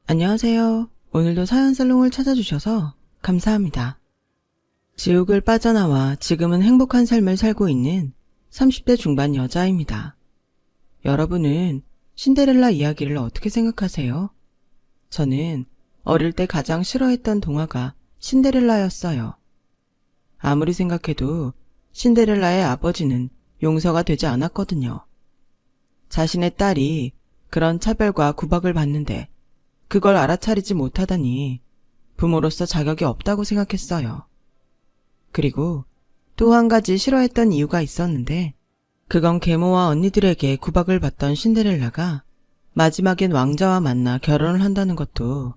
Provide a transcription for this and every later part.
안녕하세요. 오늘도 사연살롱을 찾아주셔서 감사합니다. 지옥을 빠져나와 지금은 행복한 삶을 살고 있는 30대 중반 여자입니다. 여러분은 신데렐라 이야기를 어떻게 생각하세요? 저는 어릴 때 가장 싫어했던 동화가 신데렐라였어요. 아무리 생각해도 신데렐라의 아버지는 용서가 되지 않았거든요. 자신의 딸이 그런 차별과 구박을 받는데 그걸 알아차리지 못하다니 부모로서 자격이 없다고 생각했어요. 그리고 또 한 가지 싫어했던 이유가 있었는데 그건 계모와 언니들에게 구박을 받던 신데렐라가 마지막엔 왕자와 만나 결혼을 한다는 것도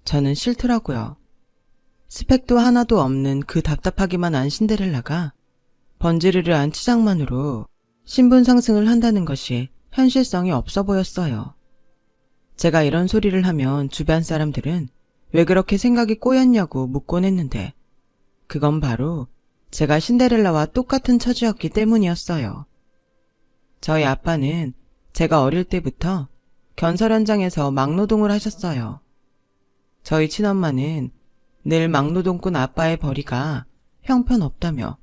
저는 싫더라고요. 스펙도 하나도 없는 그 답답하기만 한 신데렐라가 번지르르한 치장만으로 신분 상승을 한다는 것이 현실성이 없어 보였어요. 제가 이런 소리를 하면 주변 사람들은 왜 그렇게 생각이 꼬였냐고 묻곤 했는데 그건 바로 제가 신데렐라와 똑같은 처지였기 때문이었어요. 저희 아빠는 제가 어릴 때부터 건설 현장에서 막노동을 하셨어요. 저희 친엄마는 늘 막노동꾼 아빠의 벌이가 형편없다며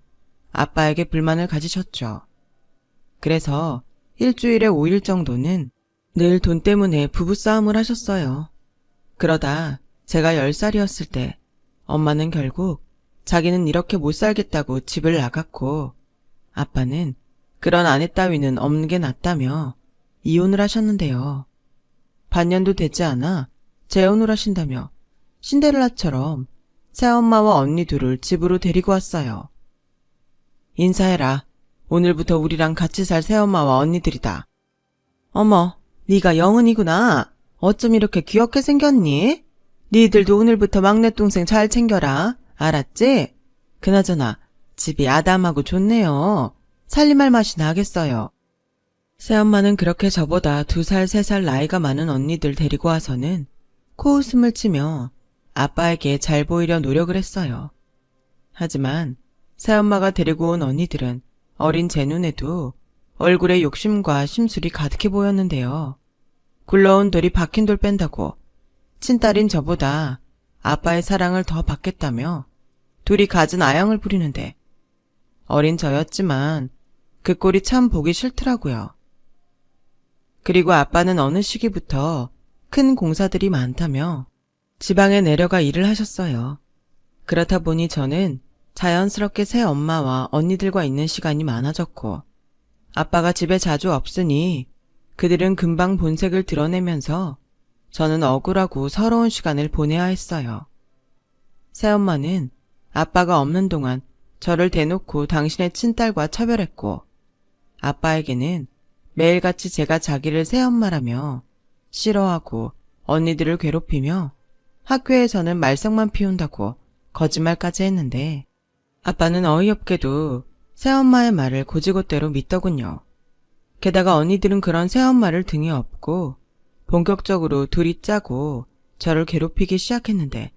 아빠에게 불만을 가지셨죠. 그래서 일주일에 5일 정도는 늘 돈 때문에 부부싸움을 하셨어요. 그러다 제가 10살이었을 때 엄마는 결국 자기는 이렇게 못 살겠다고 집을 나갔고 아빠는 그런 아내 따위는 없는 게 낫다며 이혼을 하셨는데요. 반년도 되지 않아 재혼을 하신다며 신데렐라처럼 새엄마와 언니 둘을 집으로 데리고 왔어요. 인사해라. 오늘부터 우리랑 같이 살 새엄마와 언니들이다. 어머, 네가 영은이구나. 어쩜 이렇게 귀엽게 생겼니? 니들도 오늘부터 막내 동생 잘 챙겨라. 알았지? 그나저나 집이 아담하고 좋네요. 살림할 맛이 나겠어요. 새엄마는 그렇게 저보다 2살, 3살 나이가 많은 언니들 데리고 와서는 코웃음을 치며 아빠에게 잘 보이려 노력을 했어요. 하지만 새엄마가 데리고 온 언니들은 어린 제 눈에도 얼굴에 욕심과 심술이 가득해 보였는데요. 굴러온 돌이 박힌 돌 뺀다고 친딸인 저보다 아빠의 사랑을 더 받겠다며 둘이 갖은 아양을 부리는데 어린 저였지만 그 꼴이 참 보기 싫더라고요. 그리고 아빠는 어느 시기부터 큰 공사들이 많다며 지방에 내려가 일을 하셨어요. 그렇다 보니 저는 자연스럽게 새 엄마와 언니들과 있는 시간이 많아졌고 아빠가 집에 자주 없으니 그들은 금방 본색을 드러내면서 저는 억울하고 서러운 시간을 보내야 했어요. 새엄마는 아빠가 없는 동안 저를 대놓고 당신의 친딸과 차별했고 아빠에게는 매일같이 제가 자기를 새엄마라며 싫어하고 언니들을 괴롭히며 학교에서는 말썽만 피운다고 거짓말까지 했는데 아빠는 어이없게도 새엄마의 말을 고지고대로 믿더군요. 게다가 언니들은 그런 새엄마를 등에 업고 본격적으로 둘이 짜고 저를 괴롭히기 시작했는데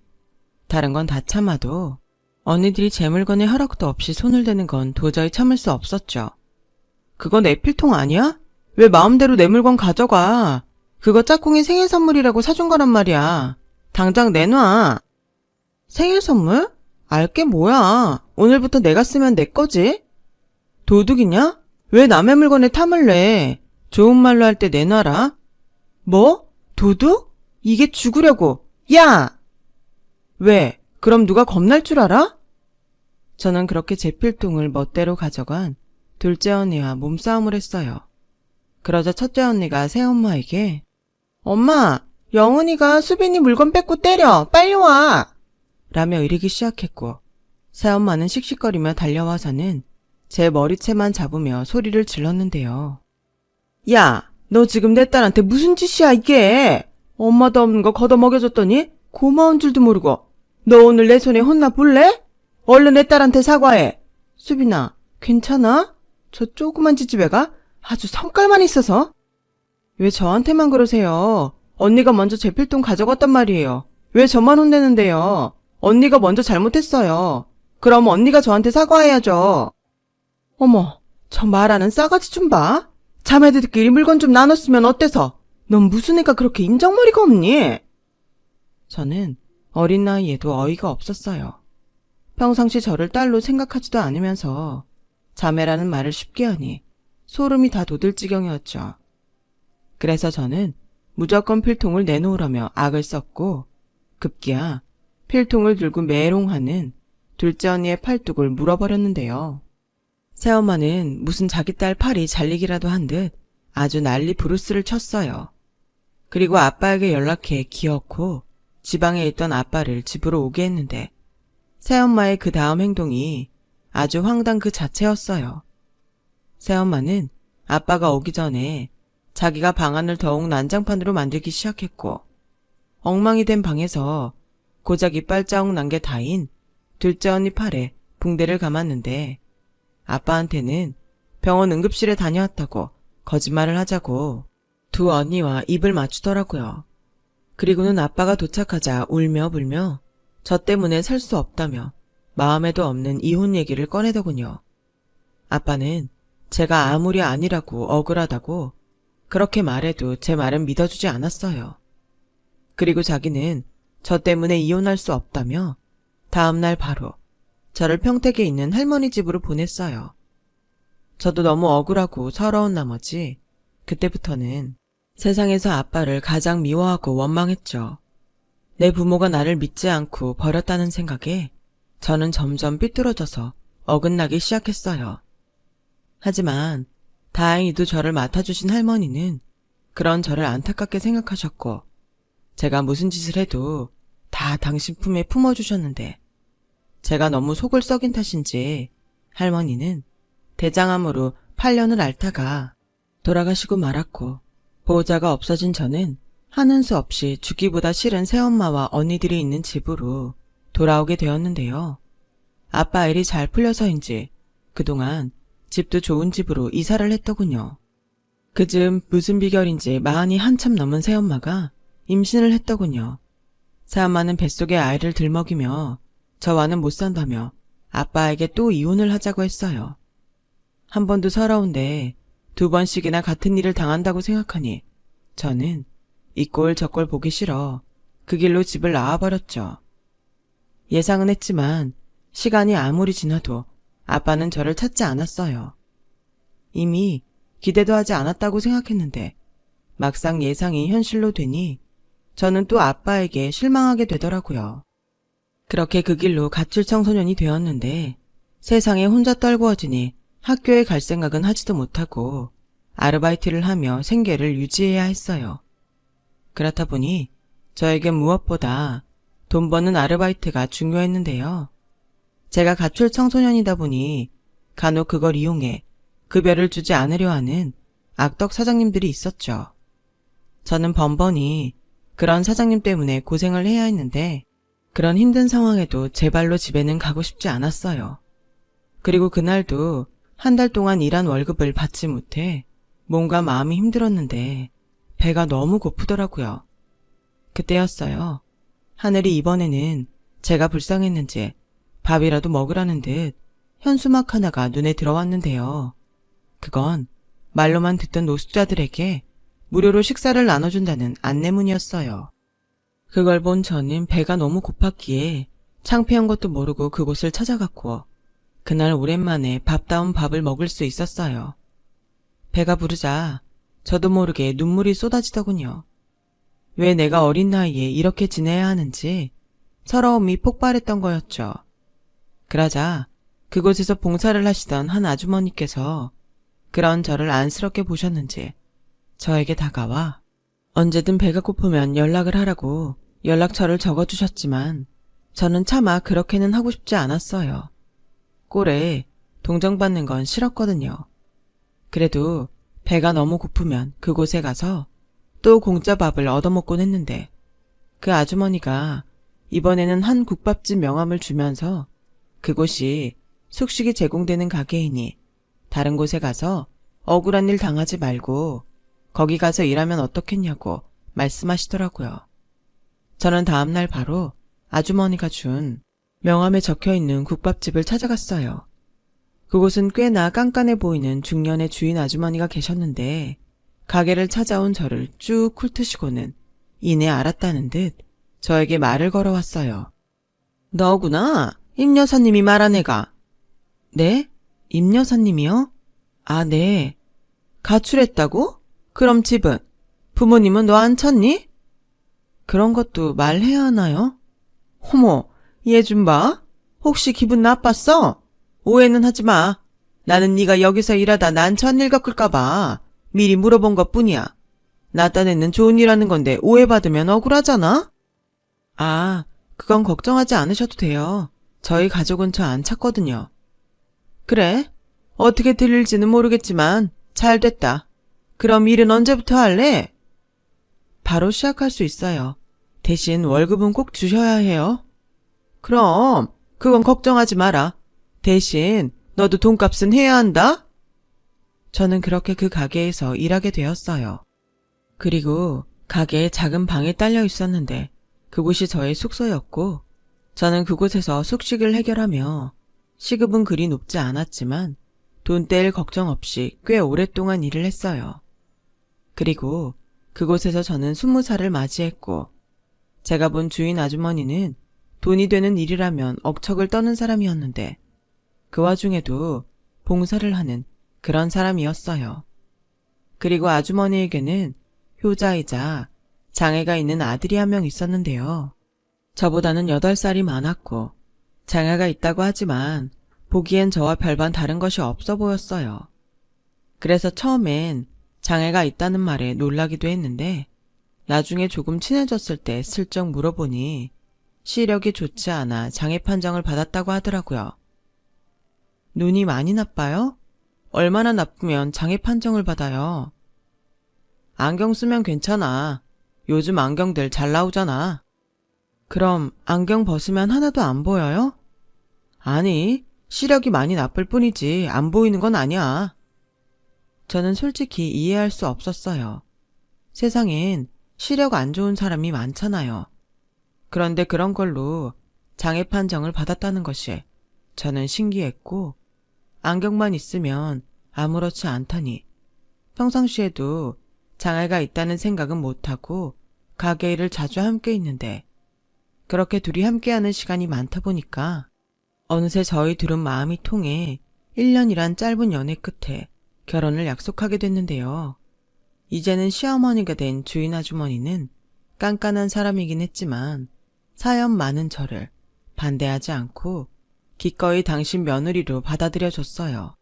다른 건 다 참아도 언니들이 제 물건에 허락도 없이 손을 대는 건 도저히 참을 수 없었죠. 그거 내 필통 아니야? 왜 마음대로 내 물건 가져가? 그거 짝꿍이 생일 선물이라고 사준 거란 말이야. 당장 내놔. 생일 선물? 알게 뭐야. 오늘부터 내가 쓰면 내 거지? 도둑이냐? 왜 남의 물건에 탐을 내? 좋은 말로 할 때 내놔라. 뭐? 도둑? 이게 죽으려고. 야! 왜? 그럼 누가 겁날 줄 알아? 저는 그렇게 제 필통을 멋대로 가져간 둘째 언니와 몸싸움을 했어요. 그러자 첫째 언니가 새엄마에게 엄마, 영은이가 수빈이 물건 뺏고 때려. 빨리 와. 라며 이르기 시작했고 새엄마는 씩씩거리며 달려와서는 제 머리채만 잡으며 소리를 질렀는데요. 야, 너 지금 내 딸한테 무슨 짓이야 이게? 엄마도 없는 거 걷어먹여줬더니 고마운 줄도 모르고. 너 오늘 내 손에 혼나 볼래? 얼른 내 딸한테 사과해. 수빈아, 괜찮아? 저 조그만 지지배가 아주 성깔만 있어서. 왜 저한테만 그러세요? 언니가 먼저 제 필통 가져갔단 말이에요. 왜 저만 혼내는데요? 언니가 먼저 잘못했어요. 그럼 언니가 저한테 사과해야죠. 어머, 저 말하는 싸가지 좀 봐. 자매들끼리 물건 좀 나눴으면 어때서? 넌 무슨 애가 그렇게 인정머리가 없니? 저는 어린 나이에도 어이가 없었어요. 평상시 저를 딸로 생각하지도 않으면서 자매라는 말을 쉽게 하니 소름이 다 돋을 지경이었죠. 그래서 저는 무조건 필통을 내놓으라며 악을 썼고 급기야 필통을 들고 메롱하는 둘째 언니의 팔뚝을 물어버렸는데요. 새엄마는 무슨 자기 딸 팔이 잘리기라도 한 듯 아주 난리 부르스를 쳤어요. 그리고 아빠에게 연락해 기어코 지방에 있던 아빠를 집으로 오게 했는데 새엄마의 그 다음 행동이 아주 황당 그 자체였어요. 새엄마는 아빠가 오기 전에 자기가 방안을 더욱 난장판으로 만들기 시작했고 엉망이 된 방에서 고작 이빨 자국 난 게 다인 둘째 언니 팔에 붕대를 감았는데 아빠한테는 병원 응급실에 다녀왔다고 거짓말을 하자고 두 언니와 입을 맞추더라고요. 그리고는 아빠가 도착하자 울며 불며 저 때문에 살 수 없다며 마음에도 없는 이혼 얘기를 꺼내더군요. 아빠는 제가 아무리 아니라고 억울하다고 그렇게 말해도 제 말은 믿어주지 않았어요. 그리고 자기는 저 때문에 이혼할 수 없다며 다음날 바로 저를 평택에 있는 할머니 집으로 보냈어요. 저도 너무 억울하고 서러운 나머지 그때부터는 세상에서 아빠를 가장 미워하고 원망했죠. 내 부모가 나를 믿지 않고 버렸다는 생각에 저는 점점 삐뚤어져서 어긋나기 시작했어요. 하지만 다행히도 저를 맡아주신 할머니는 그런 저를 안타깝게 생각하셨고 제가 무슨 짓을 해도 다 당신 품에 품어주셨는데 제가 너무 속을 썩인 탓인지 할머니는 대장암으로 8년을 앓다가 돌아가시고 말았고 보호자가 없어진 저는 하는 수 없이 죽기보다 싫은 새엄마와 언니들이 있는 집으로 돌아오게 되었는데요. 아빠 일이 잘 풀려서인지 그동안 집도 좋은 집으로 이사를 했더군요. 그즈음 무슨 비결인지 마흔이 한참 넘은 새엄마가 임신을 했더군요. 새엄마는 뱃속에 아이를 들먹이며 저와는 못 산다며 아빠에게 또 이혼을 하자고 했어요. 한 번도 서러운데 두 번씩이나 같은 일을 당한다고 생각하니 저는 이 꼴 저 꼴 보기 싫어 그 길로 집을 나와버렸죠. 예상은 했지만 시간이 아무리 지나도 아빠는 저를 찾지 않았어요. 이미 기대도 하지 않았다고 생각했는데 막상 예상이 현실로 되니 저는 또 아빠에게 실망하게 되더라고요. 그렇게 그 길로 갓출 청소년이 되었는데 세상에 혼자 떨구어지니 학교에 갈 생각은 하지도 못하고 아르바이트를 하며 생계를 유지해야 했어요. 그렇다 보니 저에겐 무엇보다 돈 버는 아르바이트가 중요했는데요. 제가 가출 청소년이다 보니 간혹 그걸 이용해 급여를 주지 않으려 하는 악덕 사장님들이 있었죠. 저는 번번이 그런 사장님 때문에 고생을 해야 했는데 그런 힘든 상황에도 제 발로 집에는 가고 싶지 않았어요. 그리고 그날도 한 달 동안 일한 월급을 받지 못해 뭔가 마음이 힘들었는데 배가 너무 고프더라고요. 그때였어요. 하늘이 이번에는 제가 불쌍했는지 밥이라도 먹으라는 듯 현수막 하나가 눈에 들어왔는데요. 그건 말로만 듣던 노숙자들에게 무료로 식사를 나눠준다는 안내문이었어요. 그걸 본 저는 배가 너무 고팠기에 창피한 것도 모르고 그곳을 찾아갔고 그날 오랜만에 밥다운 밥을 먹을 수 있었어요. 배가 부르자 저도 모르게 눈물이 쏟아지더군요. 왜 내가 어린 나이에 이렇게 지내야 하는지 서러움이 폭발했던 거였죠. 그러자 그곳에서 봉사를 하시던 한 아주머니께서 그런 저를 안쓰럽게 보셨는지 저에게 다가와 언제든 배가 고프면 연락을 하라고 연락처를 적어주셨지만 저는 차마 그렇게는 하고 싶지 않았어요. 꼴에 동정받는 건 싫었거든요. 그래도 배가 너무 고프면 그곳에 가서 또 공짜 밥을 얻어먹곤 했는데 그 아주머니가 이번에는 한 국밥집 명함을 주면서 그곳이 숙식이 제공되는 가게이니 다른 곳에 가서 억울한 일 당하지 말고 거기 가서 일하면 어떻겠냐고 말씀하시더라고요. 저는 다음날 바로 아주머니가 준 명함에 적혀있는 국밥집을 찾아갔어요. 그곳은 꽤나 깐깐해 보이는 중년의 주인 아주머니가 계셨는데 가게를 찾아온 저를 쭉 훑으시고는 이내 알았다는 듯 저에게 말을 걸어왔어요. 너구나? 임 여사님이 말한 애가. 네? 임 여사님이요? 아, 네. 가출했다고? 그럼 집은? 부모님은 너 안 찾니? 그런 것도 말해야 하나요? 호모, 얘 좀 봐. 혹시 기분 나빴어? 오해는 하지 마. 나는 네가 여기서 일하다 난처한 일 겪을까 봐 미리 물어본 것뿐이야. 나 딴에는 좋은 일 하는 건데 오해받으면 억울하잖아? 아, 그건 걱정하지 않으셔도 돼요. 저희 가족은 저 안 찾거든요. 그래? 어떻게 들릴지는 모르겠지만 잘 됐다. 그럼 일은 언제부터 할래? 바로 시작할 수 있어요. 대신 월급은 꼭 주셔야 해요. 그럼 그건 걱정하지 마라. 대신 너도 돈값은 해야 한다? 저는 그렇게 그 가게에서 일하게 되었어요. 그리고 가게에 작은 방에 딸려 있었는데 그곳이 저의 숙소였고 저는 그곳에서 숙식을 해결하며 시급은 그리 높지 않았지만 돈 뗄 걱정 없이 꽤 오랫동안 일을 했어요. 그리고 그곳에서 저는 20살을 맞이했고 제가 본 주인 아주머니는 돈이 되는 일이라면 억척을 떠는 사람이었는데 그 와중에도 봉사를 하는 그런 사람이었어요. 그리고 아주머니에게는 효자이자 장애가 있는 아들이 한 명 있었는데요. 저보다는 8살이 많았고 장애가 있다고 하지만 보기엔 저와 별반 다른 것이 없어 보였어요. 그래서 처음엔 장애가 있다는 말에 놀라기도 했는데 나중에 조금 친해졌을 때 슬쩍 물어보니 시력이 좋지 않아 장애 판정을 받았다고 하더라고요. 눈이 많이 나빠요? 얼마나 나쁘면 장애 판정을 받아요? 안경 쓰면 괜찮아. 요즘 안경들 잘 나오잖아. 그럼 안경 벗으면 하나도 안 보여요? 아니, 시력이 많이 나쁠 뿐이지 안 보이는 건 아니야. 저는 솔직히 이해할 수 없었어요. 세상엔 시력 안 좋은 사람이 많잖아요. 그런데 그런 걸로 장애 판정을 받았다는 것이 저는 신기했고 안경만 있으면 아무렇지 않다니 평상시에도 장애가 있다는 생각은 못하고 가게 일을 자주 함께 있는데 그렇게 둘이 함께하는 시간이 많다 보니까 어느새 저희 둘은 마음이 통해 1년이란 짧은 연애 끝에 결혼을 약속하게 됐는데요. 이제는 시어머니가 된 주인 아주머니는 깐깐한 사람이긴 했지만 사연 많은 저를 반대하지 않고 기꺼이 당신 며느리로 받아들여줬어요.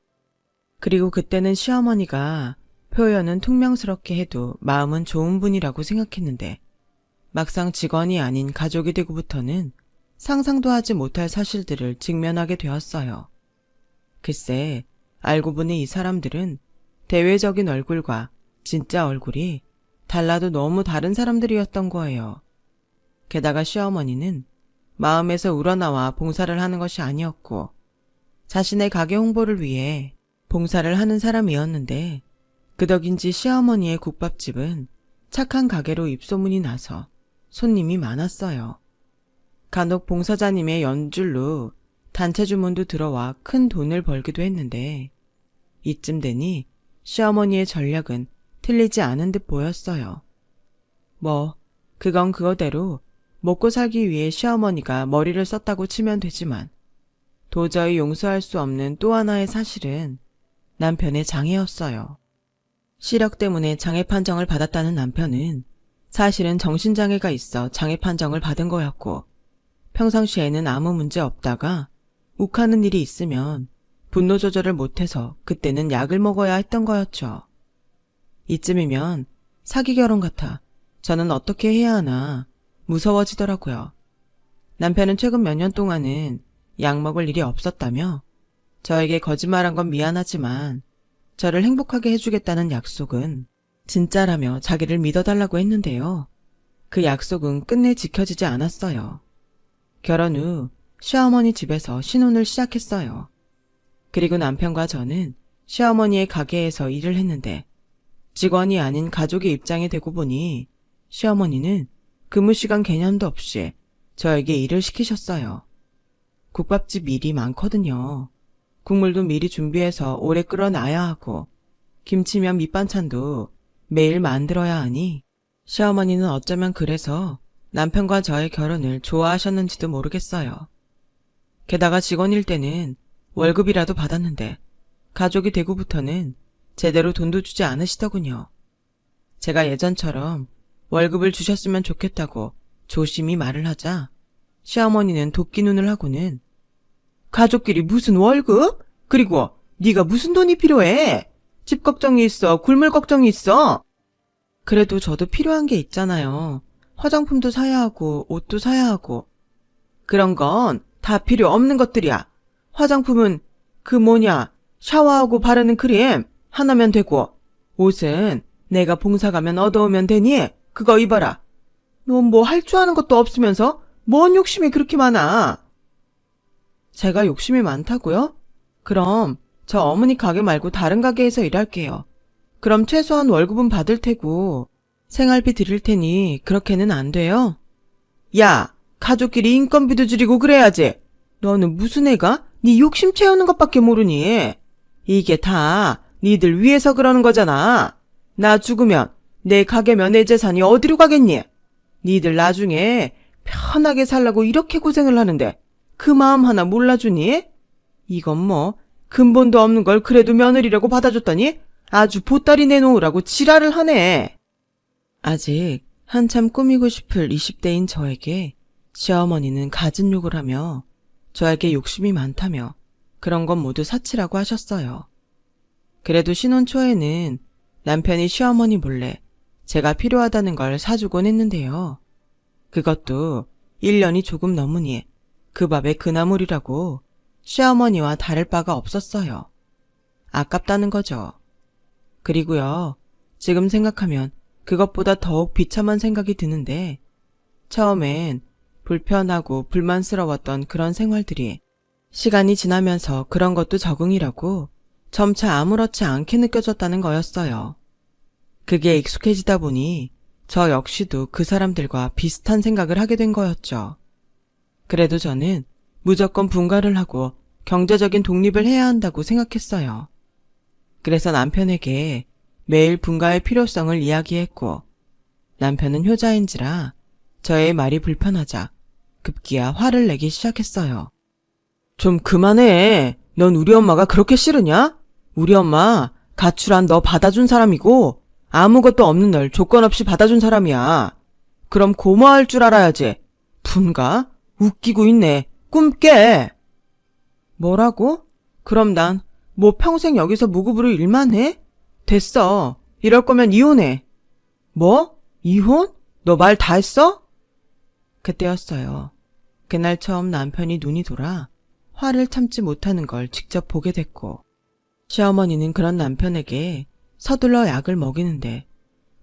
그리고 그때는 시어머니가 표현은 퉁명스럽게 해도 마음은 좋은 분이라고 생각했는데 막상 직원이 아닌 가족이 되고부터는 상상도 하지 못할 사실들을 직면하게 되었어요. 글쎄, 알고 보니 이 사람들은 대외적인 얼굴과 진짜 얼굴이 달라도 너무 다른 사람들이었던 거예요. 게다가 시어머니는 마음에서 우러나와 봉사를 하는 것이 아니었고 자신의 가게 홍보를 위해 봉사를 하는 사람이었는데 그 덕인지 시어머니의 국밥집은 착한 가게로 입소문이 나서 손님이 많았어요. 간혹 봉사자님의 연줄로 단체 주문도 들어와 큰 돈을 벌기도 했는데 이쯤 되니 시어머니의 전략은 틀리지 않은 듯 보였어요. 뭐 그건 그거대로 먹고 살기 위해 시어머니가 머리를 썼다고 치면 되지만 도저히 용서할 수 없는 또 하나의 사실은 남편의 장애였어요. 시력 때문에 장애 판정을 받았다는 남편은 사실은 정신장애가 있어 장애 판정을 받은 거였고 평상시에는 아무 문제 없다가 욱하는 일이 있으면 분노 조절을 못해서 그때는 약을 먹어야 했던 거였죠. 이쯤이면 사기 결혼 같아 저는 어떻게 해야 하나 무서워지더라고요. 남편은 최근 몇 년 동안은 약 먹을 일이 없었다며 저에게 거짓말한 건 미안하지만 저를 행복하게 해주겠다는 약속은 진짜라며 자기를 믿어달라고 했는데요. 그 약속은 끝내 지켜지지 않았어요. 결혼 후 시어머니 집에서 신혼을 시작했어요. 그리고 남편과 저는 시어머니의 가게에서 일을 했는데 직원이 아닌 가족의 입장이 되고 보니 시어머니는 근무시간 개념도 없이 저에게 일을 시키셨어요. 국밥집 일이 많거든요. 국물도 미리 준비해서 오래 끓여놔야 하고 김치면 밑반찬도 매일 만들어야 하니 시어머니는 어쩌면 그래서 남편과 저의 결혼을 좋아하셨는지도 모르겠어요. 게다가 직원일 때는 월급이라도 받았는데 가족이 되고부터는 제대로 돈도 주지 않으시더군요. 제가 예전처럼 월급을 주셨으면 좋겠다고 조심히 말을 하자 시어머니는 도끼 눈을 하고는 가족끼리 무슨 월급? 그리고 네가 무슨 돈이 필요해? 집 걱정이 있어? 굶을 걱정이 있어? 그래도 저도 필요한 게 있잖아요. 화장품도 사야 하고 옷도 사야 하고. 그런 건 다 필요 없는 것들이야. 화장품은 샤워하고 바르는 크림 하나면 되고 옷은 내가 봉사 가면 얻어오면 되니 그거 입어라. 넌 뭐 할 줄 아는 것도 없으면서 뭔 욕심이 그렇게 많아? 제가 욕심이 많다고요? 그럼 저 어머니 가게 말고 다른 가게에서 일할게요. 그럼 최소한 월급은 받을 테고 생활비 드릴 테니 그렇게는 안 돼요? 야, 가족끼리 인건비도 줄이고 그래야지. 너는 무슨 애가 네 욕심 채우는 것밖에 모르니? 이게 다 니들 위해서 그러는 거잖아. 나 죽으면 내 가게면 내 재산이 어디로 가겠니? 니들 나중에 편하게 살라고 이렇게 고생을 하는데 그 마음 하나 몰라주니? 이건 뭐 근본도 없는 걸 그래도 며느리라고 받아줬더니 아주 보따리 내놓으라고 지랄을 하네. 아직 한참 꾸미고 싶을 20대인 저에게 시어머니는 갖은 욕을 하며 저에게 욕심이 많다며 그런 건 모두 사치라고 하셨어요. 그래도 신혼 초에는 남편이 시어머니 몰래 제가 필요하다는 걸 사주곤 했는데요. 그것도 1년이 조금 넘으니 그 밥에 그나물이라고 시어머니와 다를 바가 없었어요. 아깝다는 거죠. 그리고요, 지금 생각하면 그것보다 더욱 비참한 생각이 드는데 처음엔 불편하고 불만스러웠던 그런 생활들이 시간이 지나면서 그런 것도 적응이라고 점차 아무렇지 않게 느껴졌다는 거였어요. 그게 익숙해지다 보니 저 역시도 그 사람들과 비슷한 생각을 하게 된 거였죠. 그래도 저는 무조건 분가를 하고 경제적인 독립을 해야 한다고 생각했어요. 그래서 남편에게 매일 분가의 필요성을 이야기했고 남편은 효자인지라 저의 말이 불편하자 급기야 화를 내기 시작했어요. 좀 그만해. 넌 우리 엄마가 그렇게 싫으냐? 우리 엄마 가출한 너 받아준 사람이고 아무것도 없는 널 조건 없이 받아준 사람이야. 그럼 고마워할 줄 알아야지. 분가? 웃기고 있네. 꿈 깨. 뭐라고? 그럼 난 뭐 평생 여기서 무급으로 일만 해? 됐어. 이럴 거면 이혼해. 뭐? 이혼? 너 말 다 했어? 그때였어요. 그날 처음 남편이 눈이 돌아 화를 참지 못하는 걸 직접 보게 됐고 시어머니는 그런 남편에게 서둘러 약을 먹이는데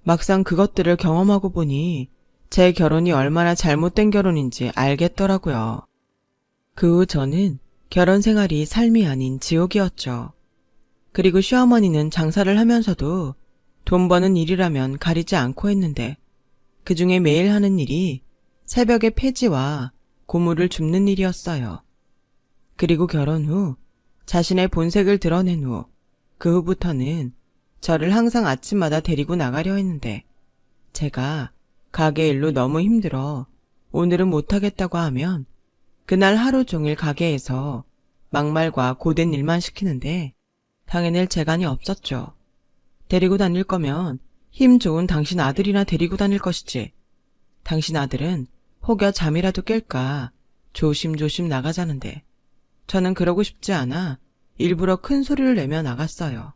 막상 그것들을 경험하고 보니 제 결혼이 얼마나 잘못된 결혼인지 알겠더라고요. 그 후 저는 결혼 생활이 삶이 아닌 지옥이었죠. 그리고 시어머니는 장사를 하면서도 돈 버는 일이라면 가리지 않고 했는데 그중에 매일 하는 일이 새벽에 폐지와 고물을 줍는 일이었어요. 그리고 결혼 후 자신의 본색을 드러낸 후 그 후부터는 저를 항상 아침마다 데리고 나가려 했는데 제가 가게 일로 너무 힘들어 오늘은 못하겠다고 하면 그날 하루 종일 가게에서 막말과 고된 일만 시키는데 당해낼 재간이 없었죠. 데리고 다닐 거면 힘 좋은 당신 아들이나 데리고 다닐 것이지. 당신 아들은 혹여 잠이라도 깰까 조심조심 나가자는데 저는 그러고 싶지 않아 일부러 큰 소리를 내며 나갔어요.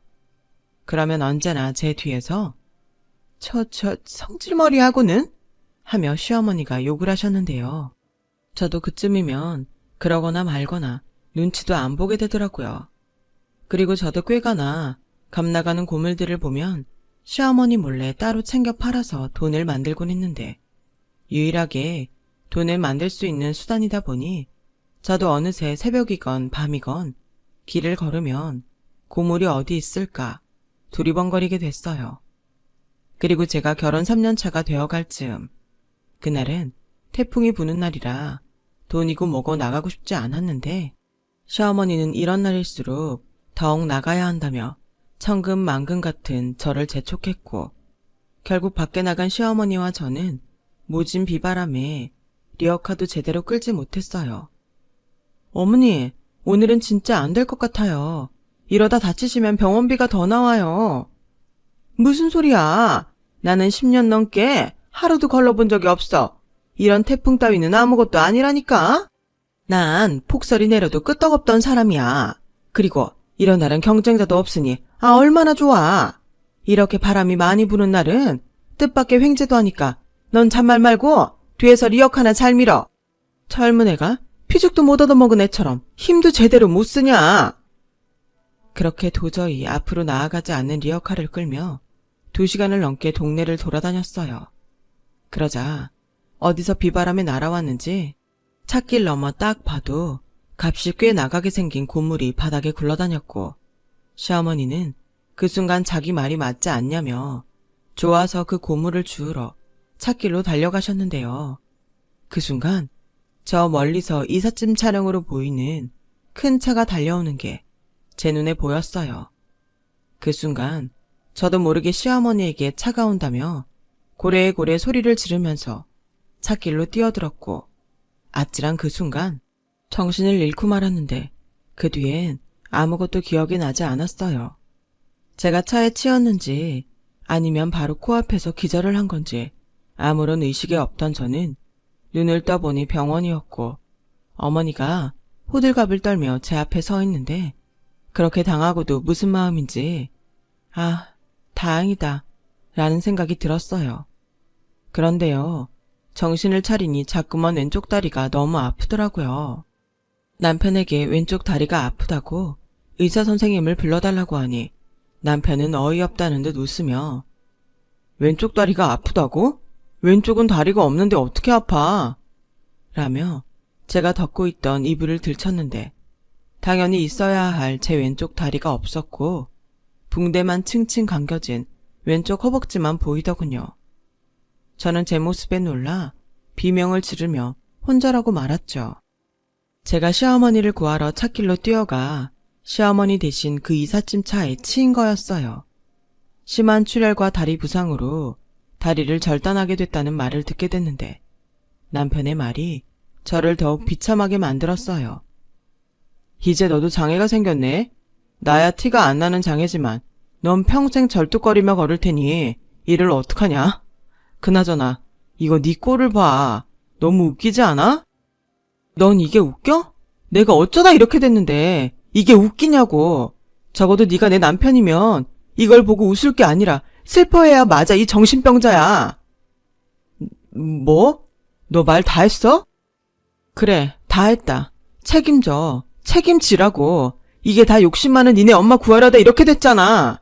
그러면 언제나 제 뒤에서 성질머리 하고는? 하며 시어머니가 욕을 하셨는데요. 저도 그쯤이면 그러거나 말거나 눈치도 안 보게 되더라고요. 그리고 저도 꾀가 나 값 나가는 고물들을 보면 시어머니 몰래 따로 챙겨 팔아서 돈을 만들곤 했는데 유일하게 돈을 만들 수 있는 수단이다 보니 저도 어느새 새벽이건 밤이건 길을 걸으면 고물이 어디 있을까 두리번거리게 됐어요. 그리고 제가 결혼 3년 차가 되어갈 즈음 그날은 태풍이 부는 날이라 돈이고 뭐고 나가고 싶지 않았는데 시어머니는 이런 날일수록 더욱 나가야 한다며 천근만근 같은 저를 재촉했고 결국 밖에 나간 시어머니와 저는 모진 비바람에 리어카도 제대로 끌지 못했어요. 어머니, 오늘은 진짜 안 될 것 같아요. 이러다 다치시면 병원비가 더 나와요. 무슨 소리야? 나는 10년 넘게 하루도 걸러본 적이 없어. 이런 태풍 따위는 아무것도 아니라니까? 난 폭설이 내려도 끄떡없던 사람이야. 그리고 이런 날은 경쟁자도 없으니 얼마나 좋아. 이렇게 바람이 많이 부는 날은 뜻밖의 횡재도 하니까 넌 잔말 말고 뒤에서 리역 하나 잘 밀어. 젊은 애가 피죽도 못 얻어먹은 애처럼 힘도 제대로 못 쓰냐. 그렇게 도저히 앞으로 나아가지 않는 리어카를 끌며 2시간을 넘게 동네를 돌아다녔어요. 그러자 어디서 비바람에 날아왔는지 찻길 넘어 딱 봐도 값이 꽤 나가게 생긴 고물이 바닥에 굴러다녔고, 시어머니는 그 순간 자기 말이 맞지 않냐며 좋아서 그 고물을 주우러 찻길로 달려가셨는데요. 그 순간 저 멀리서 이삿짐 차량으로 보이는 큰 차가 달려오는 게 제 눈에 보였어요. 그 순간 저도 모르게 시어머니에게 차가 온다며 고래고래 소리를 지르면서 찻길로 뛰어들었고, 아찔한 그 순간 정신을 잃고 말았는데 그 뒤엔 아무것도 기억이 나지 않았어요. 제가 차에 치였는지 아니면 바로 코앞에서 기절을 한 건지 아무런 의식이 없던 저는 눈을 떠보니 병원이었고, 어머니가 호들갑을 떨며 제 앞에 서 있는데 그렇게 당하고도 무슨 마음인지 다행이다 라는 생각이 들었어요. 그런데요, 정신을 차리니 자꾸만 왼쪽 다리가 너무 아프더라고요. 남편에게 왼쪽 다리가 아프다고 의사 선생님을 불러달라고 하니 남편은 어이없다는 듯 웃으며 왼쪽 다리가 아프다고? 왼쪽은 다리가 없는데 어떻게 아파? 라며 제가 덮고 있던 이불을 들쳤는데 당연히 있어야 할 제 왼쪽 다리가 없었고 붕대만 층층 감겨진 왼쪽 허벅지만 보이더군요. 저는 제 모습에 놀라 비명을 지르며 혼자라고 말았죠. 제가 시어머니를 구하러 찻길로 뛰어가 시어머니 대신 그 이삿짐 차에 치인 거였어요. 심한 출혈과 다리 부상으로 다리를 절단하게 됐다는 말을 듣게 됐는데 남편의 말이 저를 더욱 비참하게 만들었어요. 이제 너도 장애가 생겼네? 나야 티가 안 나는 장애지만 넌 평생 절뚝거리며 걸을 테니 이를 어떡하냐? 그나저나 이거 네 꼴을 봐. 너무 웃기지 않아? 넌 이게 웃겨? 내가 어쩌다 이렇게 됐는데 이게 웃기냐고. 적어도 네가 내 남편이면 이걸 보고 웃을 게 아니라 슬퍼해야 맞아, 이 정신병자야. 뭐? 너 말 다 했어? 그래, 다 했다. 책임져. 책임지라고. 이게 다 욕심 많은 니네 엄마 구하려다 이렇게 됐잖아.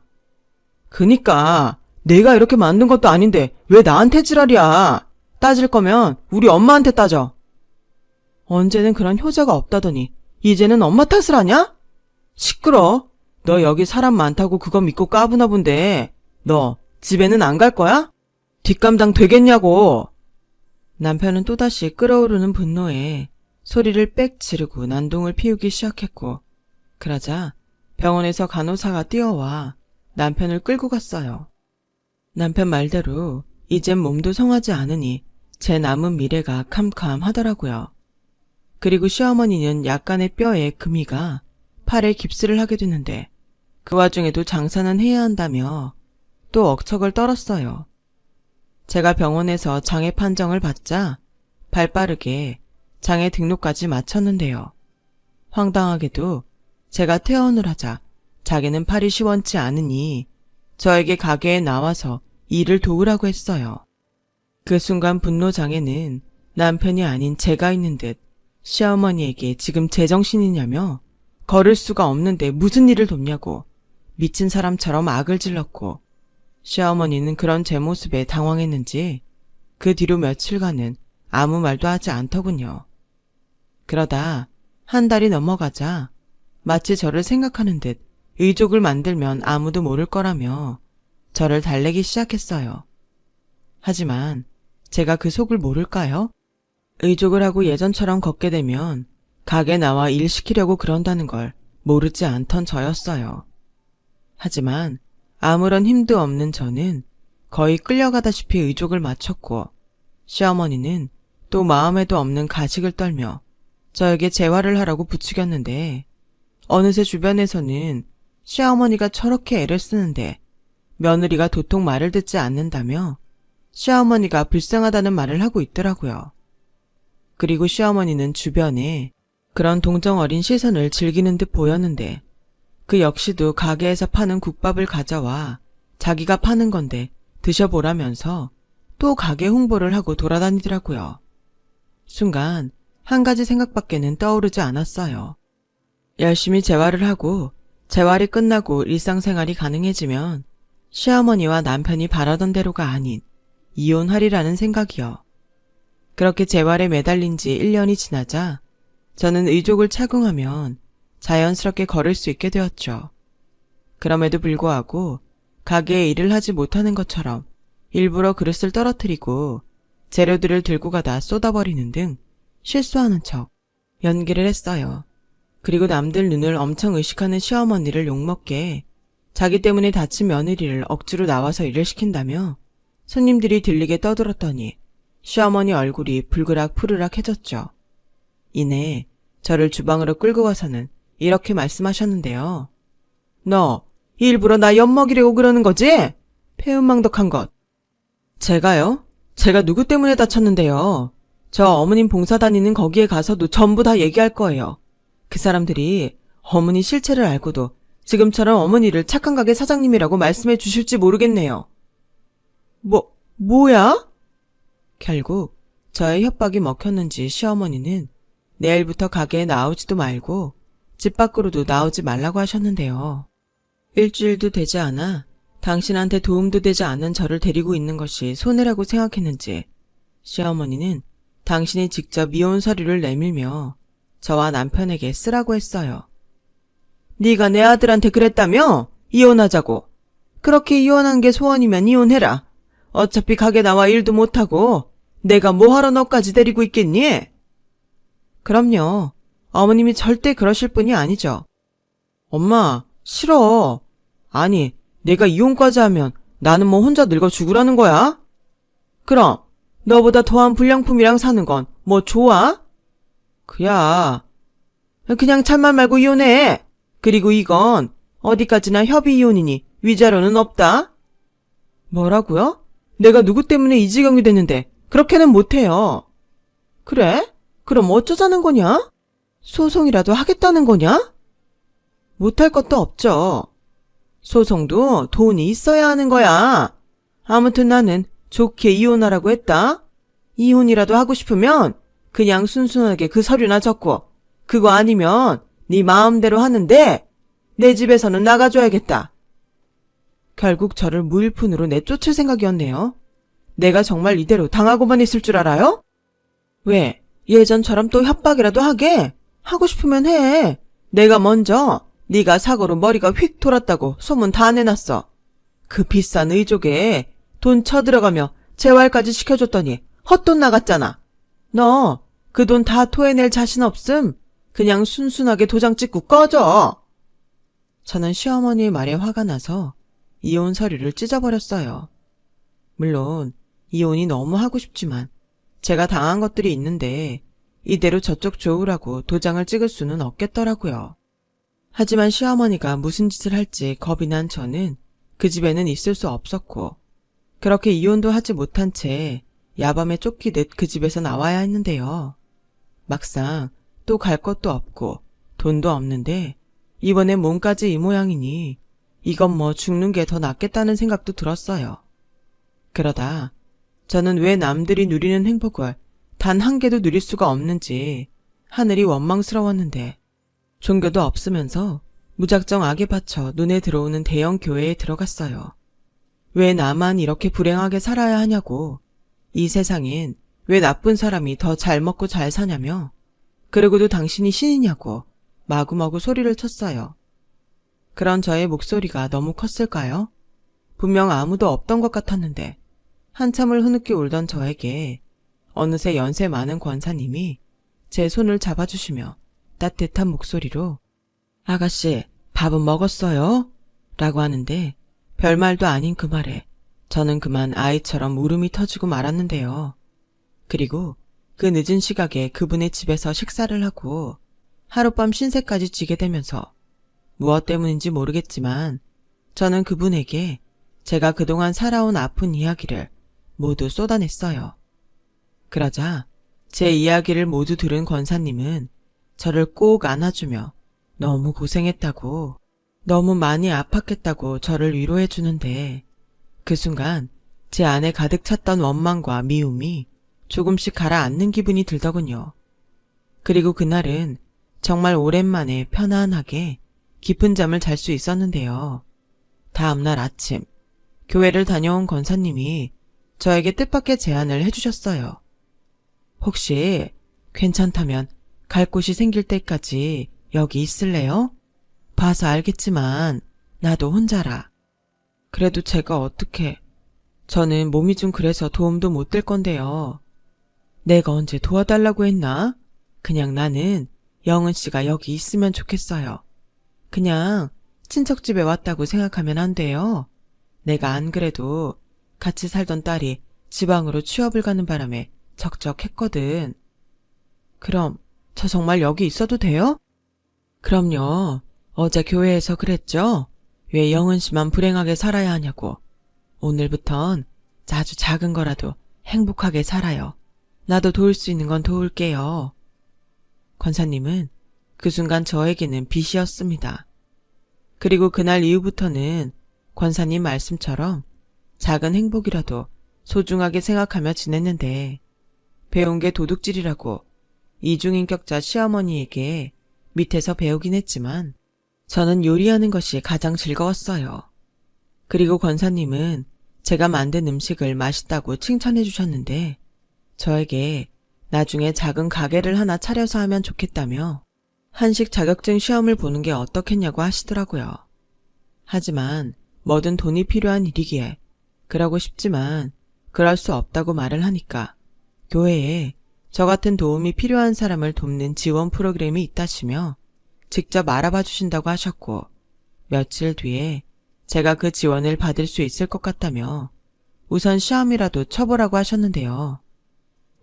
그니까 내가 이렇게 만든 것도 아닌데 왜 나한테 지랄이야. 따질 거면 우리 엄마한테 따져. 언제는 그런 효자가 없다더니 이제는 엄마 탓을 하냐? 시끄러. 너 여기 사람 많다고 그거 믿고 까부나 본데 너 집에는 안 갈 거야? 뒷감당 되겠냐고. 남편은 또다시 끓어오르는 분노에 소리를 빽 지르고 난동을 피우기 시작했고, 그러자 병원에서 간호사가 뛰어와 남편을 끌고 갔어요. 남편 말대로 이젠 몸도 성하지 않으니 제 남은 미래가 캄캄하더라고요. 그리고 시어머니는 약간의 뼈에 금이가 팔에 깁스를 하게 됐는데 그 와중에도 장사는 해야 한다며 또 억척을 떨었어요. 제가 병원에서 장애 판정을 받자 발빠르게 장애 등록까지 마쳤는데요. 황당하게도 제가 퇴원을 하자 자기는 팔이 시원치 않으니 저에게 가게에 나와서 일을 도우라고 했어요. 그 순간 분노장애는 남편이 아닌 제가 있는 듯 시어머니에게 지금 제정신이냐며 걸을 수가 없는데 무슨 일을 돕냐고 미친 사람처럼 악을 질렀고, 시어머니는 그런 제 모습에 당황했는지 그 뒤로 며칠간은 아무 말도 하지 않더군요. 그러다 한 달이 넘어가자 마치 저를 생각하는 듯 의족을 만들면 아무도 모를 거라며 저를 달래기 시작했어요. 하지만 제가 그 속을 모를까요? 의족을 하고 예전처럼 걷게 되면 가게 나와 일 시키려고 그런다는 걸 모르지 않던 저였어요. 하지만 아무런 힘도 없는 저는 거의 끌려가다시피 의족을 마쳤고 시어머니는 또 마음에도 없는 가식을 떨며 저에게 재활을 하라고 부추겼는데 어느새 주변에서는 시어머니가 저렇게 애를 쓰는데 며느리가 도통 말을 듣지 않는다며 시어머니가 불쌍하다는 말을 하고 있더라고요. 그리고 시어머니는 주변에 그런 동정 어린 시선을 즐기는 듯 보였는데 그 역시도 가게에서 파는 국밥을 가져와 자기가 파는 건데 드셔보라면서 또 가게 홍보를 하고 돌아다니더라고요. 순간 한 가지 생각밖에는 떠오르지 않았어요. 열심히 재활을 하고 재활이 끝나고 일상생활이 가능해지면 시어머니와 남편이 바라던 대로가 아닌 이혼하리라는 생각이요. 그렇게 재활에 매달린 지 1년이 지나자 저는 의족을 착용하면 자연스럽게 걸을 수 있게 되었죠. 그럼에도 불구하고 가게에 일을 하지 못하는 것처럼 일부러 그릇을 떨어뜨리고 재료들을 들고 가다 쏟아버리는 등 실수하는 척 연기를 했어요. 그리고 남들 눈을 엄청 의식하는 시어머니를 욕먹게 자기 때문에 다친 며느리를 억지로 나와서 일을 시킨다며 손님들이 들리게 떠들었더니 시어머니 얼굴이 불그락 푸르락 해졌죠. 이내 저를 주방으로 끌고 와서는 이렇게 말씀하셨는데요. 너 일부러 나 엿먹이려고 그러는 거지? 패은망덕한 것. 제가요? 제가 누구 때문에 다쳤는데요. 저 어머님 봉사 다니는 거기에 가서도 전부 다 얘기할 거예요. 그 사람들이 어머니 실체를 알고도 지금처럼 어머니를 착한 가게 사장님이라고 말씀해 주실지 모르겠네요. 뭐야? 결국 저의 협박이 먹혔는지 시어머니는 내일부터 가게에 나오지도 말고 집 밖으로도 나오지 말라고 하셨는데요. 일주일도 되지 않아 당신한테 도움도 되지 않는 저를 데리고 있는 것이 손해라고 생각했는지 시어머니는 당신이 직접 이혼 서류를 내밀며 저와 남편에게 쓰라고 했어요. 네가 내 아들한테 그랬다며? 이혼하자고. 그렇게 이혼한 게 소원이면 이혼해라. 어차피 가게 나와 일도 못하고 내가 뭐하러 너까지 데리고 있겠니? 그럼요. 어머님이 절대 그러실 분이 아니죠. 엄마, 싫어. 아니, 내가 이혼까지 하면 나는 뭐 혼자 늙어 죽으라는 거야? 그럼 너보다 더한 불량품이랑 사는 건 뭐 좋아? 그야. 그냥 참말 말고 이혼해. 그리고 이건 어디까지나 협의 이혼이니 위자료는 없다. 뭐라고요? 내가 누구 때문에 이 지경이 됐는데 그렇게는 못해요. 그래? 그럼 어쩌자는 거냐? 소송이라도 하겠다는 거냐? 못할 것도 없죠. 소송도 돈이 있어야 하는 거야. 아무튼 나는 좋게 이혼하라고 했다. 이혼이라도 하고 싶으면 그냥 순순하게 그 서류나 적고 그거 아니면 네 마음대로 하는데 내 집에서는 나가줘야겠다. 결국 저를 무일푼으로 내쫓을 생각이었네요. 내가 정말 이대로 당하고만 있을 줄 알아요? 왜? 예전처럼 또 협박이라도 하게? 하고 싶으면 해. 내가 먼저 네가 사고로 머리가 휙 돌았다고 소문 다 내놨어. 그 비싼 의족에 돈 쳐들어가며 재활까지 시켜줬더니 헛돈 나갔잖아. 너 그 돈 다 토해낼 자신 없음? 그냥 순순하게 도장 찍고 꺼져. 저는 시어머니의 말에 화가 나서 이혼 서류를 찢어버렸어요. 물론 이혼이 너무 하고 싶지만 제가 당한 것들이 있는데 이대로 저쪽 좋으라고 도장을 찍을 수는 없겠더라고요. 하지만 시어머니가 무슨 짓을 할지 겁이 난 저는 그 집에는 있을 수 없었고 그렇게 이혼도 하지 못한 채 야밤에 쫓기듯 그 집에서 나와야 했는데요. 막상 또 갈 것도 없고 돈도 없는데 이번에 몸까지 이 모양이니 이건 뭐 죽는 게 더 낫겠다는 생각도 들었어요. 그러다 저는 왜 남들이 누리는 행복을 단 한 개도 누릴 수가 없는지 하늘이 원망스러웠는데 종교도 없으면서 무작정 악에 받쳐 눈에 들어오는 대형 교회에 들어갔어요. 왜 나만 이렇게 불행하게 살아야 하냐고, 이 세상엔 왜 나쁜 사람이 더 잘 먹고 잘 사냐며, 그러고도 당신이 신이냐고 마구마구 소리를 쳤어요. 그런 저의 목소리가 너무 컸을까요? 분명 아무도 없던 것 같았는데 한참을 흐느끼 울던 저에게 어느새 연세 많은 권사님이 제 손을 잡아주시며 따뜻한 목소리로 아가씨, 밥은 먹었어요? 라고 하는데 별말도 아닌 그 말에 저는 그만 아이처럼 울음이 터지고 말았는데요. 그리고 그 늦은 시각에 그분의 집에서 식사를 하고 하룻밤 신세까지 지게 되면서 무엇 때문인지 모르겠지만 저는 그분에게 제가 그동안 살아온 아픈 이야기를 모두 쏟아냈어요. 그러자 제 이야기를 모두 들은 권사님은 저를 꼭 안아주며 너무 고생했다고, 너무 많이 아팠겠다고 저를 위로해 주는데 그 순간 제 안에 가득 찼던 원망과 미움이 조금씩 가라앉는 기분이 들더군요. 그리고 그날은 정말 오랜만에 편안하게 깊은 잠을 잘 수 있었는데요. 다음날 아침 교회를 다녀온 권사님이 저에게 뜻밖의 제안을 해주셨어요. 혹시 괜찮다면 갈 곳이 생길 때까지 여기 있을래요? 봐서 알겠지만 나도 혼자라. 그래도 제가 어떻게, 저는 몸이 좀 그래서 도움도 못 될 건데요. 내가 언제 도와달라고 했나? 그냥 나는 영은 씨가 여기 있으면 좋겠어요. 그냥 친척집에 왔다고 생각하면 안 돼요. 내가 안 그래도 같이 살던 딸이 지방으로 취업을 가는 바람에 적적했거든. 그럼 저 정말 여기 있어도 돼요? 그럼요. 어제 교회에서 그랬죠? 왜 영은 씨만 불행하게 살아야 하냐고. 오늘부턴 아주 작은 거라도 행복하게 살아요. 나도 도울 수 있는 건 도울게요. 권사님은 그 순간 저에게는 빛이었습니다. 그리고 그날 이후부터는 권사님 말씀처럼 작은 행복이라도 소중하게 생각하며 지냈는데 배운 게 도둑질이라고 이중인격자 시어머니에게 밑에서 배우긴 했지만 저는 요리하는 것이 가장 즐거웠어요. 그리고 권사님은 제가 만든 음식을 맛있다고 칭찬해 주셨는데 저에게 나중에 작은 가게를 하나 차려서 하면 좋겠다며 한식 자격증 시험을 보는 게 어떻겠냐고 하시더라고요. 하지만 뭐든 돈이 필요한 일이기에 그러고 싶지만 그럴 수 없다고 말을 하니까 교회에 저 같은 도움이 필요한 사람을 돕는 지원 프로그램이 있다시며 직접 알아봐 주신다고 하셨고 며칠 뒤에 제가 그 지원을 받을 수 있을 것 같다며 우선 시험이라도 쳐보라고 하셨는데요.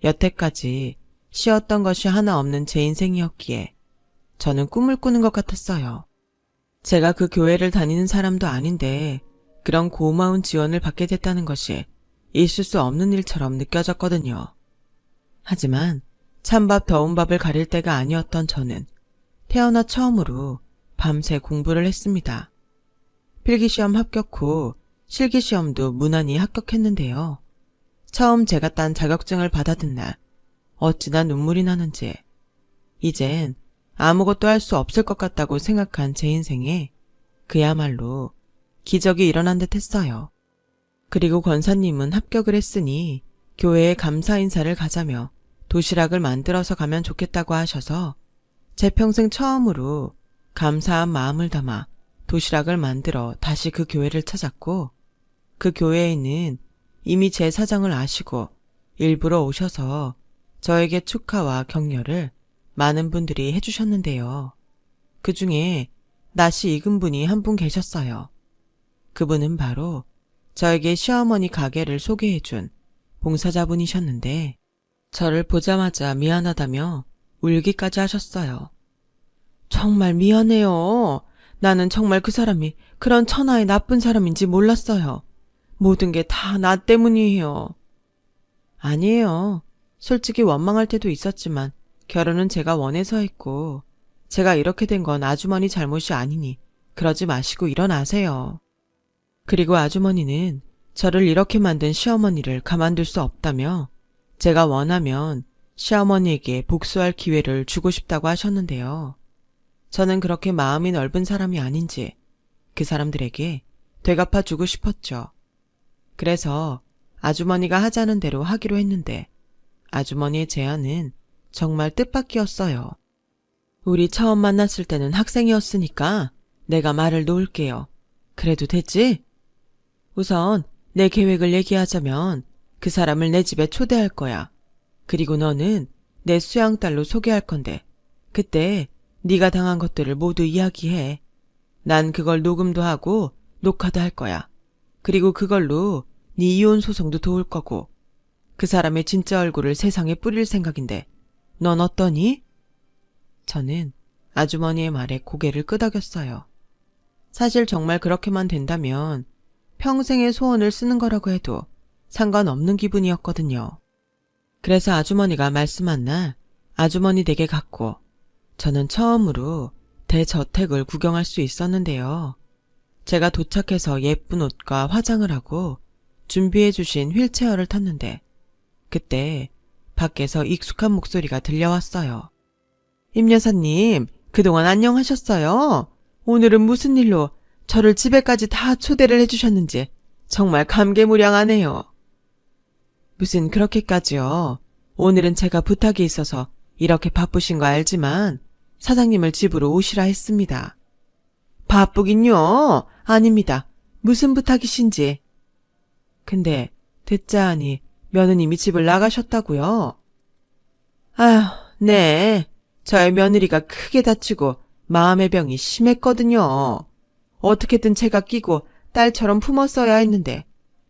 여태까지 쉬었던 것이 하나 없는 제 인생이었기에 저는 꿈을 꾸는 것 같았어요. 제가 그 교회를 다니는 사람도 아닌데 그런 고마운 지원을 받게 됐다는 것이 있을 수 없는 일처럼 느껴졌거든요. 하지만 찬밥 더운 밥을 가릴 때가 아니었던 저는 태어나 처음으로 밤새 공부를 했습니다. 필기시험 합격 후 실기시험도 무난히 합격했는데요. 처음 제가 딴 자격증을 받아든 날 어찌나 눈물이 나는지 이젠 아무것도 할 수 없을 것 같다고 생각한 제 인생에 그야말로 기적이 일어난 듯 했어요. 그리고 권사님은 합격을 했으니 교회에 감사 인사를 가자며 도시락을 만들어서 가면 좋겠다고 하셔서 제 평생 처음으로 감사한 마음을 담아 도시락을 만들어 다시 그 교회를 찾았고 그 교회에는 이미 제 사정을 아시고 일부러 오셔서 저에게 축하와 격려를 많은 분들이 해주셨는데요. 그 중에 낯이 익은 분이 한 분 계셨어요. 그분은 바로 저에게 시어머니 가게를 소개해준 봉사자분이셨는데 저를 보자마자 미안하다며 울기까지 하셨어요. 정말 미안해요. 나는 정말 그 사람이 그런 천하의 나쁜 사람인지 몰랐어요. 모든 게 다 나 때문이에요. 아니에요. 솔직히 원망할 때도 있었지만 결혼은 제가 원해서 했고 제가 이렇게 된 건 아주머니 잘못이 아니니 그러지 마시고 일어나세요. 그리고 아주머니는 저를 이렇게 만든 시어머니를 가만둘 수 없다며 제가 원하면 시어머니에게 복수할 기회를 주고 싶다고 하셨는데요. 저는 그렇게 마음이 넓은 사람이 아닌지 그 사람들에게 되갚아 주고 싶었죠. 그래서 아주머니가 하자는 대로 하기로 했는데 아주머니의 제안은 정말 뜻밖이었어요. 우리 처음 만났을 때는 학생이었으니까 내가 말을 놓을게요. 그래도 됐지? 우선 내 계획을 얘기하자면 그 사람을 내 집에 초대할 거야. 그리고 너는 내 수양딸로 소개할 건데 그때 네가 당한 것들을 모두 이야기해. 난 그걸 녹음도 하고 녹화도 할 거야. 그리고 그걸로 네 이혼 소송도 도울 거고 그 사람의 진짜 얼굴을 세상에 뿌릴 생각인데 넌 어떠니? 저는 아주머니의 말에 고개를 끄덕였어요. 사실 정말 그렇게만 된다면 평생의 소원을 쓰는 거라고 해도 상관없는 기분이었거든요. 그래서 아주머니가 말씀한 날 아주머니 댁에 갔고 저는 처음으로 대저택을 구경할 수 있었는데요. 제가 도착해서 예쁜 옷과 화장을 하고 준비해 주신 휠체어를 탔는데 그때 밖에서 익숙한 목소리가 들려왔어요. 임 여사님, 그동안 안녕하셨어요? 오늘은 무슨 일로 저를 집에까지 다 초대를 해주셨는지 정말 감개무량하네요. 무슨 그렇게까지요. 오늘은 제가 부탁이 있어서 이렇게 바쁘신 거 알지만 사장님을 집으로 오시라 했습니다. 바쁘긴요? 아닙니다. 무슨 부탁이신지. 근데 듣자 하니 며느님이 집을 나가셨다고요? 아휴, 네. 저의 며느리가 크게 다치고 마음의 병이 심했거든요. 어떻게든 제가 끼고 딸처럼 품었어야 했는데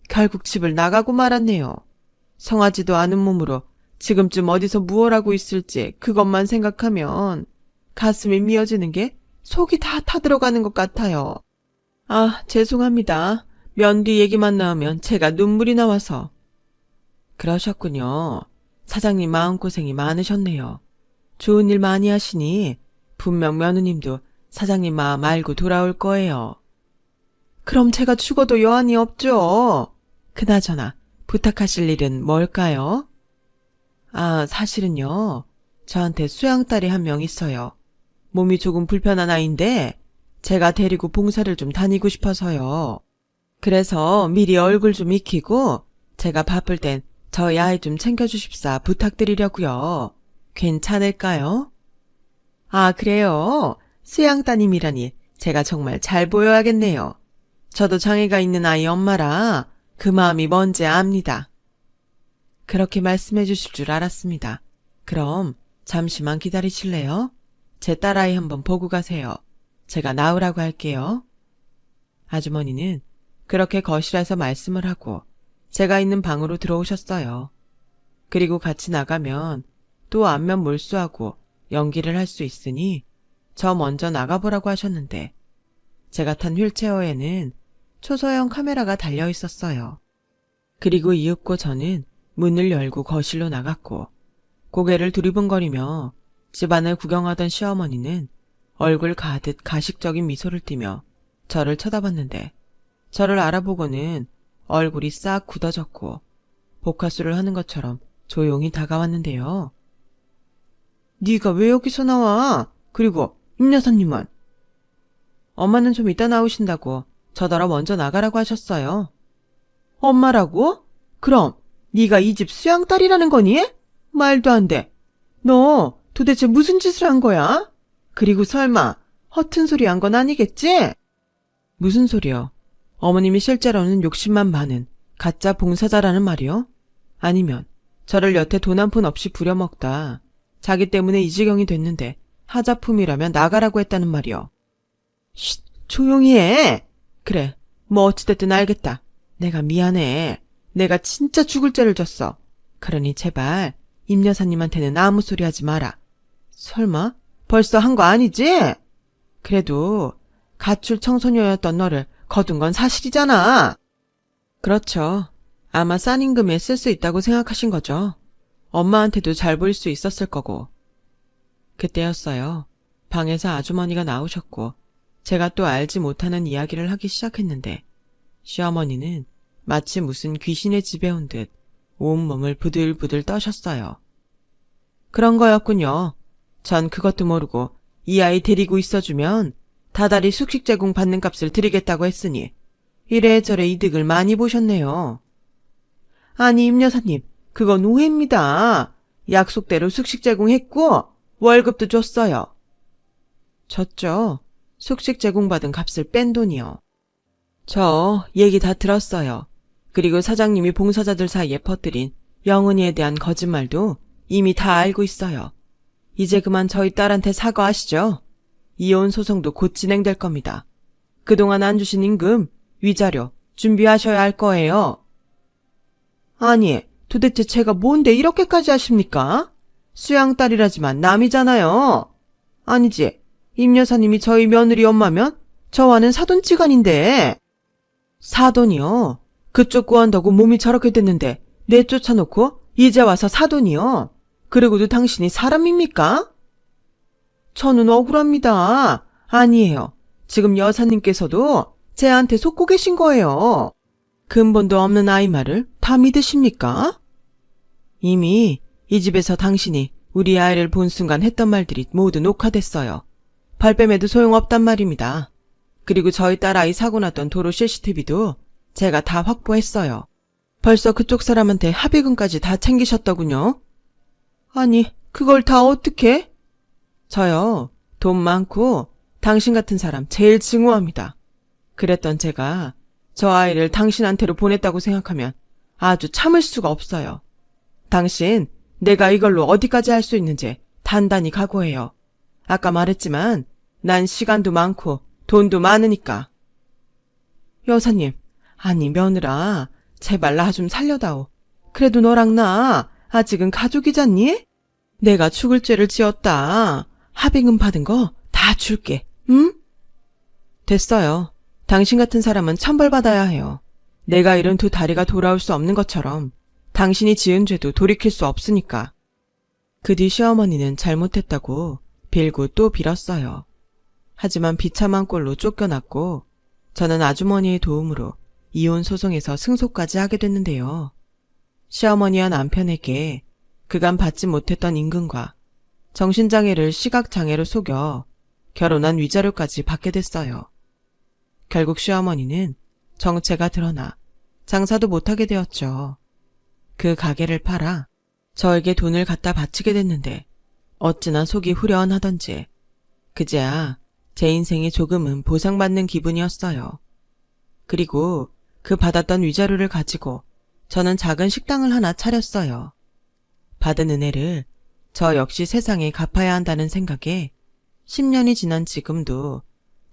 결국 집을 나가고 말았네요. 성하지도 않은 몸으로 지금쯤 어디서 무얼 하고 있을지 그것만 생각하면 가슴이 미어지는 게 속이 다 타들어가는 것 같아요. 아, 죄송합니다. 면뒤 얘기만 나오면 제가 눈물이 나와서. 그러셨군요. 사장님 마음고생이 많으셨네요. 좋은 일 많이 하시니 분명 며느님도 사장님 마음 알고 돌아올 거예요. 그럼 제가 죽어도 여한이 없죠. 그나저나 부탁하실 일은 뭘까요? 아, 사실은요. 저한테 수양딸이 한 명 있어요. 몸이 조금 불편한 아이인데 제가 데리고 봉사를 좀 다니고 싶어서요. 그래서 미리 얼굴 좀 익히고 제가 바쁠 땐 저희 아이 좀 챙겨주십사 부탁드리려고요. 괜찮을까요? 아, 그래요? 수양따님이라니 제가 정말 잘 보여야겠네요. 저도 장애가 있는 아이 엄마라 그 마음이 뭔지 압니다. 그렇게 말씀해 주실 줄 알았습니다. 그럼 잠시만 기다리실래요? 제 딸아이 한번 보고 가세요. 제가 나으라고 할게요. 아주머니는 그렇게 거실에서 말씀을 하고 제가 있는 방으로 들어오셨어요. 그리고 같이 나가면 또 안면 몰수하고 연기를 할 수 있으니 저 먼저 나가보라고 하셨는데 제가 탄 휠체어에는 초소형 카메라가 달려 있었어요. 그리고 이윽고 저는 문을 열고 거실로 나갔고 고개를 두리번거리며 집안을 구경하던 시어머니는 얼굴 가득 가식적인 미소를 띠며 저를 쳐다봤는데 저를 알아보고는 얼굴이 싹 굳어졌고 복화술을 하는 것처럼 조용히 다가왔는데요. 네가 왜 여기서 나와? 그리고 임 여사님은? 엄마는 좀 이따 나오신다고 저더러 먼저 나가라고 하셨어요. 엄마라고? 그럼 네가 이 집 수양딸이라는 거니? 말도 안 돼. 너 도대체 무슨 짓을 한 거야? 그리고 설마 허튼 소리 한 건 아니겠지? 무슨 소리요? 어머님이 실제로는 욕심만 많은 가짜 봉사자라는 말이요? 아니면 저를 여태 돈 한 푼 없이 부려먹다 자기 때문에 이 지경이 됐는데 하자품이라면 나가라고 했다는 말이요? 쉿, 조용히 해. 그래, 뭐 어찌됐든 알겠다. 내가 미안해. 내가 진짜 죽을 죄를 졌어. 그러니 제발 임 여사님한테는 아무 소리 하지 마라. 설마 벌써 한 거 아니지? 그래도 가출 청소녀였던 너를 거둔 건 사실이잖아. 그렇죠. 아마 싼 임금에 쓸 수 있다고 생각하신 거죠. 엄마한테도 잘 보일 수 있었을 거고. 그때였어요. 방에서 아주머니가 나오셨고 제가 또 알지 못하는 이야기를 하기 시작했는데 시어머니는 마치 무슨 귀신의 집에 온 듯 온몸을 부들부들 떠셨어요. 그런 거였군요. 전 그것도 모르고 이 아이 데리고 있어주면 다달이 숙식 제공 받는 값을 드리겠다고 했으니 이래저래 이득을 많이 보셨네요. 아니 임 여사님, 그건 오해입니다. 약속대로 숙식 제공했고 월급도 줬어요. 줬죠. 숙식 제공받은 값을 뺀 돈이요. 저 얘기 다 들었어요. 그리고 사장님이 봉사자들 사이에 퍼뜨린 영은이에 대한 거짓말도 이미 다 알고 있어요. 이제 그만 저희 딸한테 사과하시죠. 이혼 소송도 곧 진행될 겁니다. 그동안 안 주신 임금, 위자료 준비하셔야 할 거예요. 아니, 도대체 제가 뭔데 이렇게까지 하십니까? 수양딸이라지만 남이잖아요. 아니지, 임 여사님이 저희 며느리 엄마면 저와는 사돈지간인데. 사돈이요? 그쪽 구한다고 몸이 저렇게 됐는데 내쫓아놓고 이제 와서 사돈이요? 그리고도 당신이 사람입니까? 저는 억울합니다. 아니에요. 지금 여사님께서도 제한테 속고 계신 거예요. 근본도 없는 아이 말을 다 믿으십니까? 이미 이 집에서 당신이 우리 아이를 본 순간 했던 말들이 모두 녹화됐어요. 발뺌해도 소용없단 말입니다. 그리고 저희 딸아이 사고 났던 도로 CCTV도 제가 다 확보했어요. 벌써 그쪽 사람한테 합의금까지 다 챙기셨더군요. 아니, 그걸 다 어떻게? 저요, 돈 많고 당신 같은 사람 제일 증오합니다. 그랬던 제가 저 아이를 당신한테로 보냈다고 생각하면 아주 참을 수가 없어요. 당신, 내가 이걸로 어디까지 할 수 있는지 단단히 각오해요. 아까 말했지만 난 시간도 많고 돈도 많으니까. 여사님, 아니 며느라, 제발 나 좀 살려다오. 그래도 너랑 나 아직은 가족이잖니? 내가 죽을 죄를 지었다. 합의금 받은 거 다 줄게, 응? 됐어요. 당신 같은 사람은 천벌받아야 해요. 내가 잃은 두 다리가 돌아올 수 없는 것처럼 당신이 지은 죄도 돌이킬 수 없으니까. 그 뒤 시어머니는 잘못했다고 빌고 또 빌었어요. 하지만 비참한 꼴로 쫓겨났고 저는 아주머니의 도움으로 이혼 소송에서 승소까지 하게 됐는데요. 시어머니와 남편에게 그간 받지 못했던 임금과 정신장애를 시각장애로 속여 결혼한 위자료까지 받게 됐어요. 결국 시어머니는 정체가 드러나 장사도 못하게 되었죠. 그 가게를 팔아 저에게 돈을 갖다 바치게 됐는데 어찌나 속이 후련하던지 그제야 제 인생이 조금은 보상받는 기분이었어요. 그리고 그 받았던 위자료를 가지고 저는 작은 식당을 하나 차렸어요. 받은 은혜를 저 역시 세상에 갚아야 한다는 생각에 10년이 지난 지금도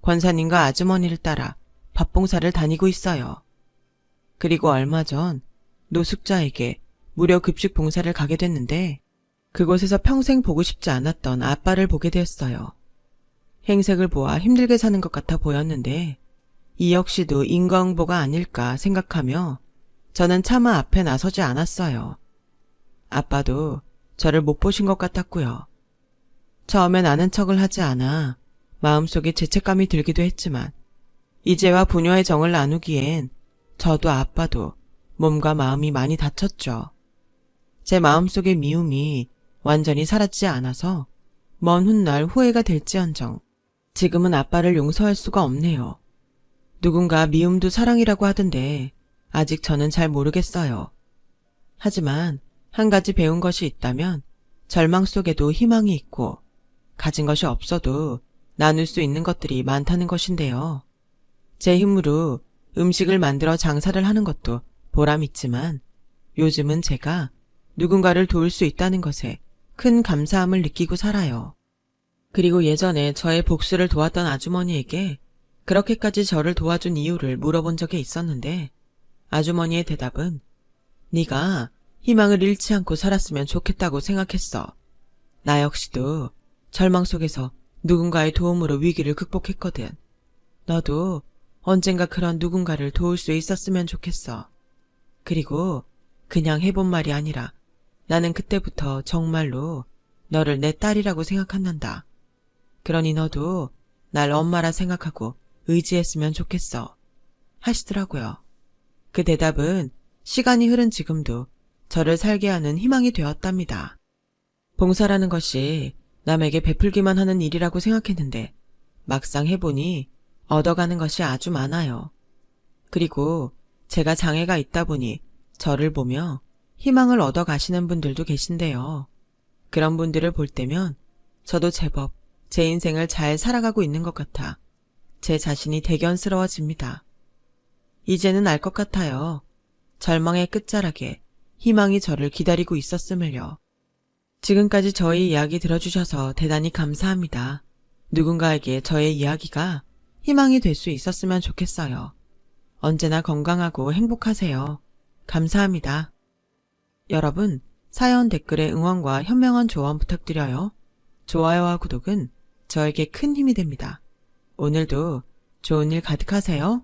권사님과 아주머니를 따라 밥봉사를 다니고 있어요. 그리고 얼마 전 노숙자에게 무료 급식 봉사를 가게 됐는데 그곳에서 평생 보고 싶지 않았던 아빠를 보게 되었어요. 행색을 보아 힘들게 사는 것 같아 보였는데 이 역시도 인과응보가 아닐까 생각하며 저는 차마 앞에 나서지 않았어요. 아빠도 저를 못 보신 것 같았고요. 처음엔 아는 척을 하지 않아 마음속에 죄책감이 들기도 했지만 이제와 부녀의 정을 나누기엔 저도 아빠도 몸과 마음이 많이 다쳤죠. 제 마음속의 미움이 완전히 사라지지 않아서 먼 훗날 후회가 될지언정 지금은 아빠를 용서할 수가 없네요. 누군가 미움도 사랑이라고 하던데 아직 저는 잘 모르겠어요. 하지만 한 가지 배운 것이 있다면 절망 속에도 희망이 있고 가진 것이 없어도 나눌 수 있는 것들이 많다는 것인데요. 제 힘으로 음식을 만들어 장사를 하는 것도 보람있지만 요즘은 제가 누군가를 도울 수 있다는 것에 큰 감사함을 느끼고 살아요. 그리고 예전에 저의 복수를 도왔던 아주머니에게 그렇게까지 저를 도와준 이유를 물어본 적이 있었는데 아주머니의 대답은 네가 희망을 잃지 않고 살았으면 좋겠다고 생각했어. 나 역시도 절망 속에서 누군가의 도움으로 위기를 극복했거든. 너도 언젠가 그런 누군가를 도울 수 있었으면 좋겠어. 그리고 그냥 해본 말이 아니라 나는 그때부터 정말로 너를 내 딸이라고 생각한단다. 그러니 너도 날 엄마라 생각하고 의지했으면 좋겠어. 하시더라고요. 그 대답은 시간이 흐른 지금도 저를 살게 하는 희망이 되었답니다. 봉사라는 것이 남에게 베풀기만 하는 일이라고 생각했는데 막상 해보니 얻어가는 것이 아주 많아요. 그리고 제가 장애가 있다 보니 저를 보며 희망을 얻어가시는 분들도 계신데요. 그런 분들을 볼 때면 저도 제법 제 인생을 잘 살아가고 있는 것 같아 제 자신이 대견스러워집니다. 이제는 알 것 같아요. 절망의 끝자락에 희망이 저를 기다리고 있었음을요. 지금까지 저의 이야기 들어주셔서 대단히 감사합니다. 누군가에게 저의 이야기가 희망이 될 수 있었으면 좋겠어요. 언제나 건강하고 행복하세요. 감사합니다. 여러분, 사연 댓글에 응원과 현명한 조언 부탁드려요. 좋아요와 구독은 저에게 큰 힘이 됩니다. 오늘도 좋은 일 가득하세요.